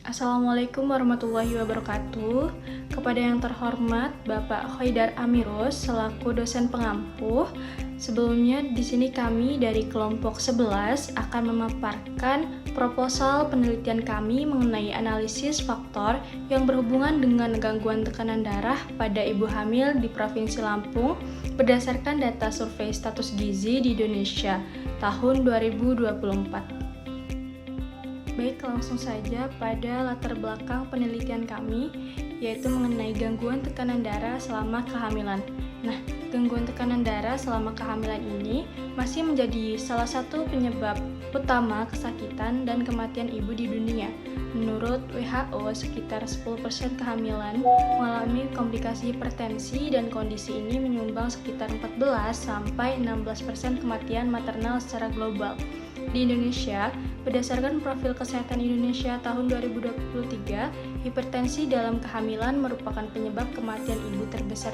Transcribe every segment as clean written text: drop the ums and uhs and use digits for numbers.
Assalamualaikum warahmatullahi wabarakatuh. Kepada yang terhormat Bapak Khoidar Amirus selaku dosen pengampu, sebelumnya di sini kami dari kelompok 11 akan memaparkan proposal penelitian kami mengenai analisis faktor yang berhubungan dengan gangguan tekanan darah pada ibu hamil di Provinsi Lampung berdasarkan data survei status gizi di Indonesia tahun 2024. Baik, langsung saja pada latar belakang penelitian kami, yaitu mengenai gangguan tekanan darah selama kehamilan. Nah, gangguan tekanan darah selama kehamilan ini masih menjadi salah satu penyebab utama kesakitan dan kematian ibu di dunia. Menurut WHO, sekitar 10% kehamilan mengalami komplikasi hipertensi dan kondisi ini menyumbang sekitar 14-16% kematian maternal secara global. Di Indonesia, berdasarkan profil kesehatan Indonesia tahun 2023, hipertensi dalam kehamilan merupakan penyebab kematian ibu terbesar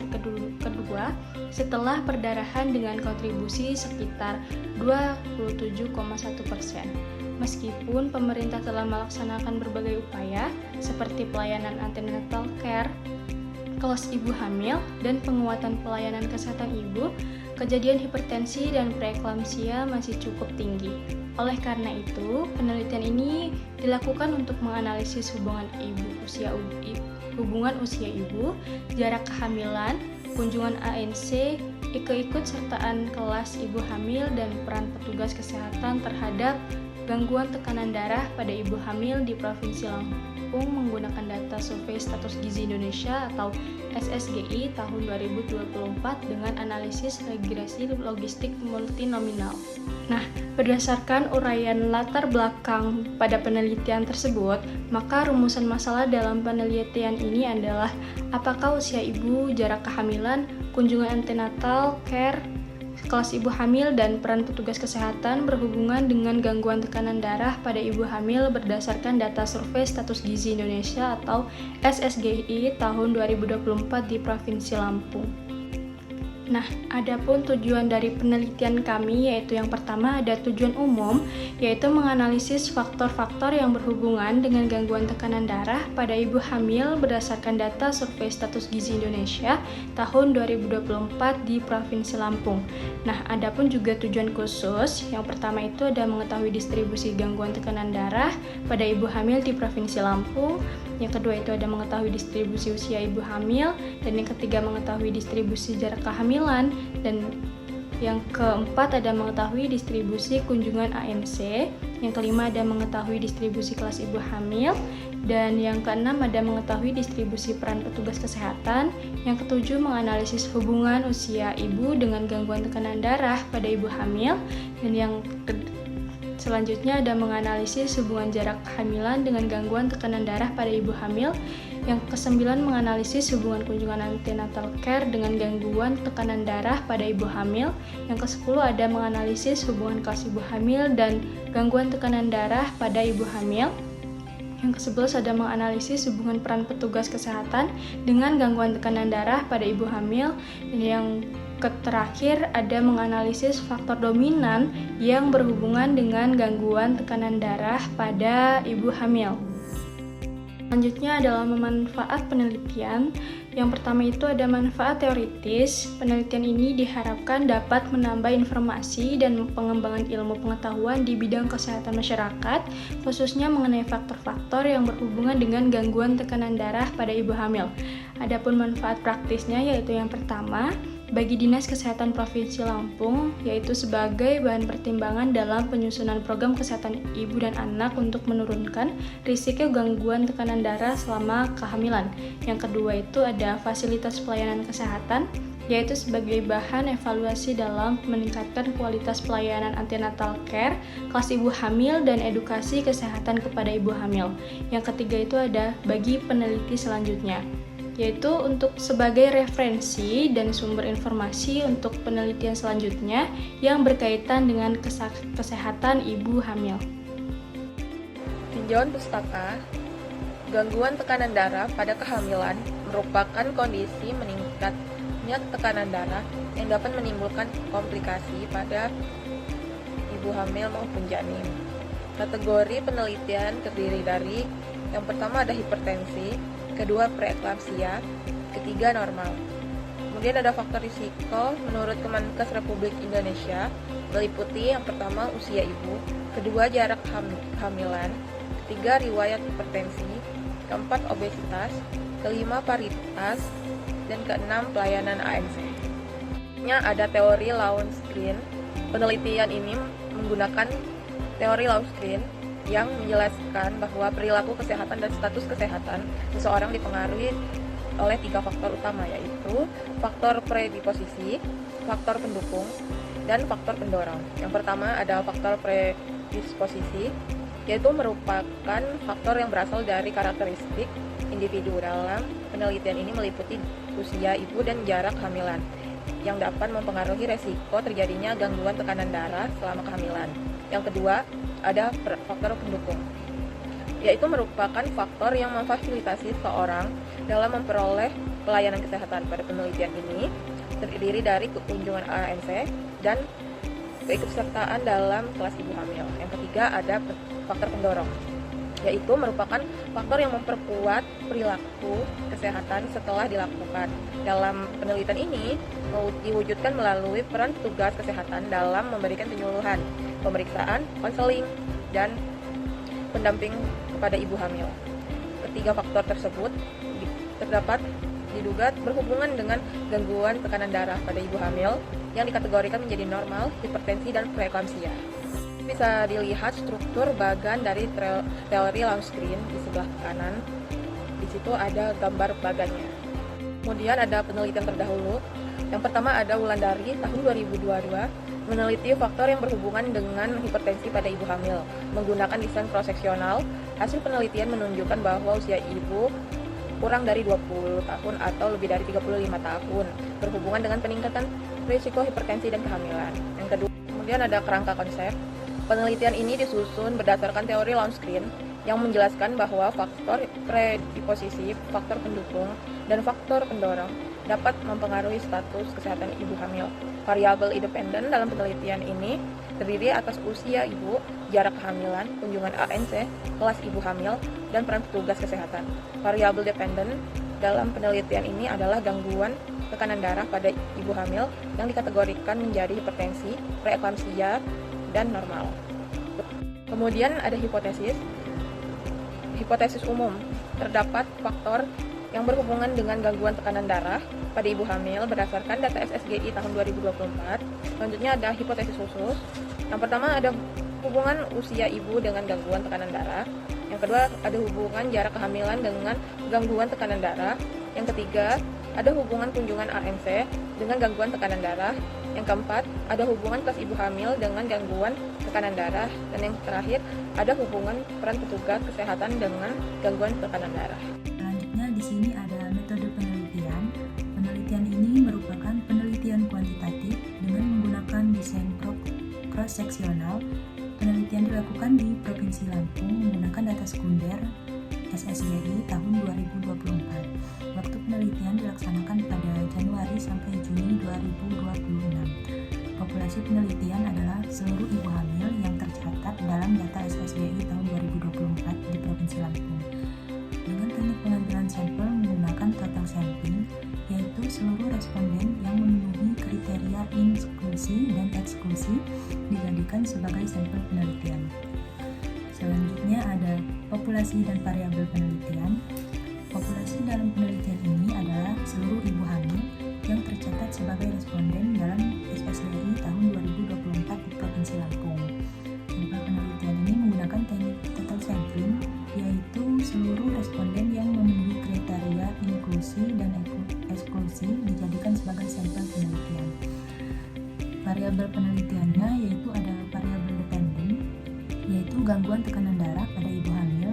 kedua setelah perdarahan dengan kontribusi sekitar 27,1%. Meskipun pemerintah telah melaksanakan berbagai upaya seperti pelayanan antenatal care, kelas ibu hamil, dan penguatan pelayanan kesehatan ibu, kejadian hipertensi dan preeklamsia masih cukup tinggi. Oleh karena itu, penelitian ini dilakukan untuk menganalisis hubungan usia ibu, jarak kehamilan, kunjungan ANC, keikutsertaan kelas ibu hamil, dan peran petugas kesehatan terhadap gangguan tekanan darah pada ibu hamil di Provinsi Lampung menggunakan data survei status gizi Indonesia atau SSGI tahun 2024 dengan analisis regresi logistik multinominal. Nah, berdasarkan uraian latar belakang pada penelitian tersebut, maka rumusan masalah dalam penelitian ini adalah apakah usia ibu, jarak kehamilan, kunjungan antenatal care, kelas ibu hamil, dan peran petugas kesehatan berhubungan dengan gangguan tekanan darah pada ibu hamil berdasarkan data survei status gizi Indonesia atau SSGI tahun 2024 di Provinsi Lampung. Nah, adapun tujuan dari penelitian kami yaitu yang pertama ada tujuan umum, yaitu menganalisis faktor-faktor yang berhubungan dengan gangguan tekanan darah pada ibu hamil berdasarkan data survei status gizi Indonesia tahun 2024 di Provinsi Lampung. Nah, adapun juga tujuan khusus, yang pertama itu ada mengetahui distribusi gangguan tekanan darah pada ibu hamil di Provinsi Lampung. Yang kedua itu ada mengetahui distribusi usia ibu hamil, dan yang ketiga mengetahui distribusi jarak kehamilan, dan yang keempat ada mengetahui distribusi kunjungan ANC, yang kelima ada mengetahui distribusi kelas ibu hamil, dan yang keenam ada mengetahui distribusi peran petugas kesehatan, yang ketujuh menganalisis hubungan usia ibu dengan gangguan tekanan darah pada ibu hamil, dan yang selanjutnya ada menganalisis hubungan jarak kehamilan dengan gangguan tekanan darah pada ibu hamil. Yang kesembilan menganalisis hubungan kunjungan antenatal care dengan gangguan tekanan darah pada ibu hamil. Yang kesepuluh ada menganalisis hubungan kelas ibu hamil dan gangguan tekanan darah pada ibu hamil. Yang ke-11 ada menganalisis hubungan peran petugas kesehatan dengan gangguan tekanan darah pada ibu hamil. Dan yang terakhir ada menganalisis faktor dominan yang berhubungan dengan gangguan tekanan darah pada ibu hamil. Selanjutnya adalah manfaat penelitian. Yang pertama itu ada manfaat teoritis. Penelitian ini diharapkan dapat menambah informasi dan pengembangan ilmu pengetahuan di bidang kesehatan masyarakat, khususnya mengenai faktor-faktor yang berhubungan dengan gangguan tekanan darah pada ibu hamil. Adapun manfaat praktisnya yaitu yang pertama, bagi Dinas Kesehatan Provinsi Lampung, yaitu sebagai bahan pertimbangan dalam penyusunan program kesehatan ibu dan anak untuk menurunkan risiko gangguan tekanan darah selama kehamilan. Yang kedua itu ada fasilitas pelayanan kesehatan, yaitu sebagai bahan evaluasi dalam meningkatkan kualitas pelayanan antenatal care, kelas ibu hamil, dan edukasi kesehatan kepada ibu hamil. Yang ketiga itu ada bagi peneliti selanjutnya, yaitu untuk sebagai referensi dan sumber informasi untuk penelitian selanjutnya yang berkaitan dengan kesehatan ibu hamil. Tinjauan pustaka, gangguan tekanan darah pada kehamilan merupakan kondisi meningkatnya tekanan darah yang dapat menimbulkan komplikasi pada ibu hamil maupun janin. Kategori penelitian terdiri dari Yang pertama ada hipertensi, kedua preeklamsia, ketiga normal. Kemudian ada faktor risiko menurut Kemenkes Republik Indonesia, meliputi yang pertama usia ibu, kedua jarak kehamilan, ketiga riwayat hipertensi, keempat obesitas, kelima paritas, dan keenam pelayanan ANC. Ada teori Lowenstein. Penelitian ini menggunakan teori Lowenstein yang menjelaskan bahwa perilaku kesehatan dan status kesehatan seseorang dipengaruhi oleh 3 faktor utama, yaitu faktor predisposisi, faktor pendukung, dan faktor pendorong. Yang pertama ada faktor predisposisi, yaitu merupakan faktor yang berasal dari karakteristik individu. Dalam penelitian ini meliputi usia ibu dan jarak kehamilan yang dapat mempengaruhi resiko terjadinya gangguan tekanan darah selama kehamilan. Yang kedua ada faktor pendukung, yaitu merupakan faktor yang memfasilitasi seseorang dalam memperoleh pelayanan kesehatan. Pada penelitian ini terdiri dari kunjungan ANC dan keikutsertaan dalam kelas ibu hamil. Yang ketiga ada faktor pendorong, yaitu merupakan faktor yang memperkuat perilaku kesehatan setelah dilakukan. Dalam penelitian ini diwujudkan melalui peran petugas kesehatan dalam memberikan penyuluhan, pemeriksaan, konseling, dan pendamping kepada ibu hamil. Ketiga faktor tersebut diduga berhubungan dengan gangguan tekanan darah pada ibu hamil yang dikategorikan menjadi normal, hipertensi, dan preeklamsia. Bisa dilihat struktur bagan dari teori Lowenstein di sebelah kanan. Di situ ada gambar bagannya. Kemudian ada penelitian terdahulu. Yang pertama ada Wulandari tahun 2022 meneliti faktor yang berhubungan dengan hipertensi pada ibu hamil menggunakan desain cross-seksional. Hasil penelitian menunjukkan bahwa usia ibu kurang dari 20 tahun atau lebih dari 35 tahun berhubungan dengan peningkatan risiko hipertensi dan kehamilan. Yang kedua, kemudian ada kerangka konsep. Penelitian ini disusun berdasarkan teori Lowenstein yang menjelaskan bahwa faktor predisposisi, faktor pendukung, dan faktor pendorong dapat mempengaruhi status kesehatan ibu hamil. Variabel independen dalam penelitian ini terdiri atas usia ibu, jarak kehamilan, kunjungan ANC, kelas ibu hamil, dan peran petugas kesehatan. Variabel dependen dalam penelitian ini adalah gangguan tekanan darah pada ibu hamil yang dikategorikan menjadi hipertensi, preeklamsia, dan normal. Kemudian ada hipotesis. Hipotesis umum, terdapat faktor yang berhubungan dengan gangguan tekanan darah pada ibu hamil berdasarkan data SSGI tahun 2024. Selanjutnya ada hipotesis khusus. Yang pertama ada hubungan usia ibu dengan gangguan tekanan darah. Yang kedua ada hubungan jarak kehamilan dengan gangguan tekanan darah. Yang ketiga ada hubungan kunjungan ANC dengan gangguan tekanan darah. Yang keempat ada hubungan kelas ibu hamil dengan gangguan tekanan darah. Dan yang terakhir ada hubungan peran petugas kesehatan dengan gangguan tekanan darah. Selanjutnya di sini ada metode penelitian. Penelitian ini merupakan penelitian kuantitatif dengan menggunakan desain cross-seksional. Penelitian dilakukan di Provinsi Lampung menggunakan data sekunder SSGI tahun 2024. Waktu penelitian dilaksanakan pada Januari sampai Juni 2026. Populasi penelitian adalah seluruh ibu hamil yang tercatat dalam data SSGI tahun 2024 di Provinsi Lampung. Dengan teknik pengambilan sampel menggunakan total sampling, yaitu seluruh responden yang memenuhi kriteria inklusi dan eksklusi dijadikan sebagai sampel penelitian. Selanjutnya ada populasi dan variabel penelitian. Populasi dalam penelitian ini adalah seluruh ibu hamil yang tercatat sebagai responden dalam SSGI tahun 2024 di Provinsi Lampung. Sampel penelitian ini menggunakan teknik total sampling, yaitu seluruh responden yang memenuhi kriteria inklusi dan eksklusi dijadikan sebagai sampel penelitian. Variabel penelitiannya yaitu ada variabel dependen, yaitu gangguan tekanan darah pada ibu hamil,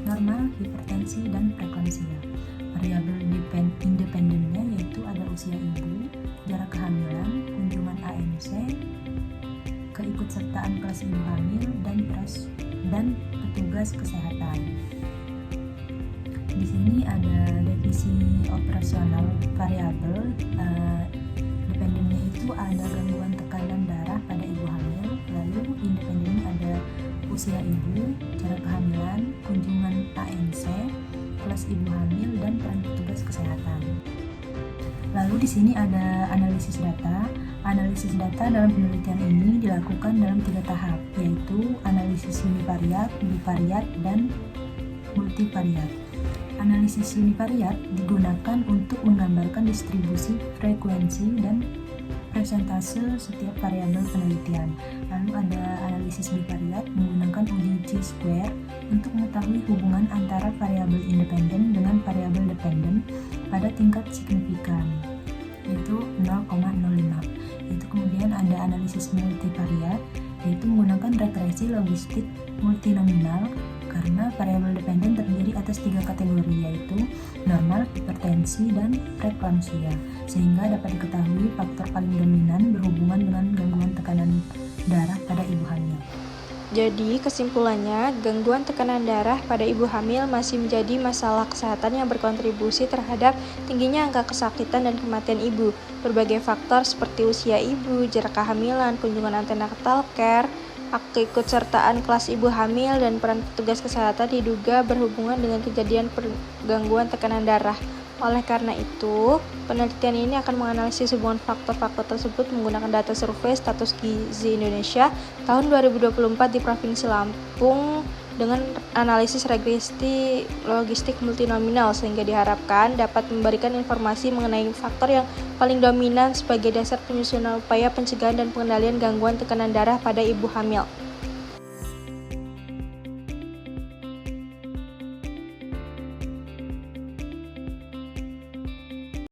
normal, hipertensi, dan preeklamsia. Variabel independennya yaitu ada usia ibu, jarak kehamilan, kunjungan ANC, keikutsertaan kelas ibu hamil, dan petugas kesehatan. Di sini ada definisi operasional variabel. Dependennya itu ada gangguan tekanan darah pada ibu hamil, lalu independen ada usia ibu, jarak kehamilan, kunjungan ANC, kelas ibu hamil dan peran petugas kesehatan. Lalu di sini ada analisis data. Analisis data dalam penelitian ini dilakukan dalam 3 tahap, yaitu analisis univariat, bivariat, dan multivariat. Analisis univariat digunakan untuk menggambarkan distribusi, frekuensi, dan presentase setiap variabel penelitian. Lalu ada analisis bivariat menggunakan uji chi-square untuk mengetahui hubungan antara variabel independen dengan variabel dependen pada tingkat signifikan, yaitu 0,05. Itu kemudian ada analisis multivariat, yaitu menggunakan regresi logistik multinominal karena variabel dependen terdiri atas 3 kategori, yaitu normal, hipertensi, dan preeklamsia, sehingga dapat diketahui faktor paling dominan berhubungan dengan gangguan tekanan darah pada ibu hamil. Jadi, kesimpulannya, gangguan tekanan darah pada ibu hamil masih menjadi masalah kesehatan yang berkontribusi terhadap tingginya angka kesakitan dan kematian ibu. Berbagai faktor seperti usia ibu, jarak kehamilan, kunjungan antenatal care, keikutsertaan kelas ibu hamil, dan peran petugas kesehatan diduga berhubungan dengan kejadian gangguan tekanan darah. Oleh karena itu, penelitian ini akan menganalisis hubungan faktor-faktor tersebut menggunakan data survei status gizi Indonesia tahun 2024 di Provinsi Lampung dengan analisis regresi logistik multinominal, sehingga diharapkan dapat memberikan informasi mengenai faktor yang paling dominan sebagai dasar penyusunan upaya pencegahan dan pengendalian gangguan tekanan darah pada ibu hamil.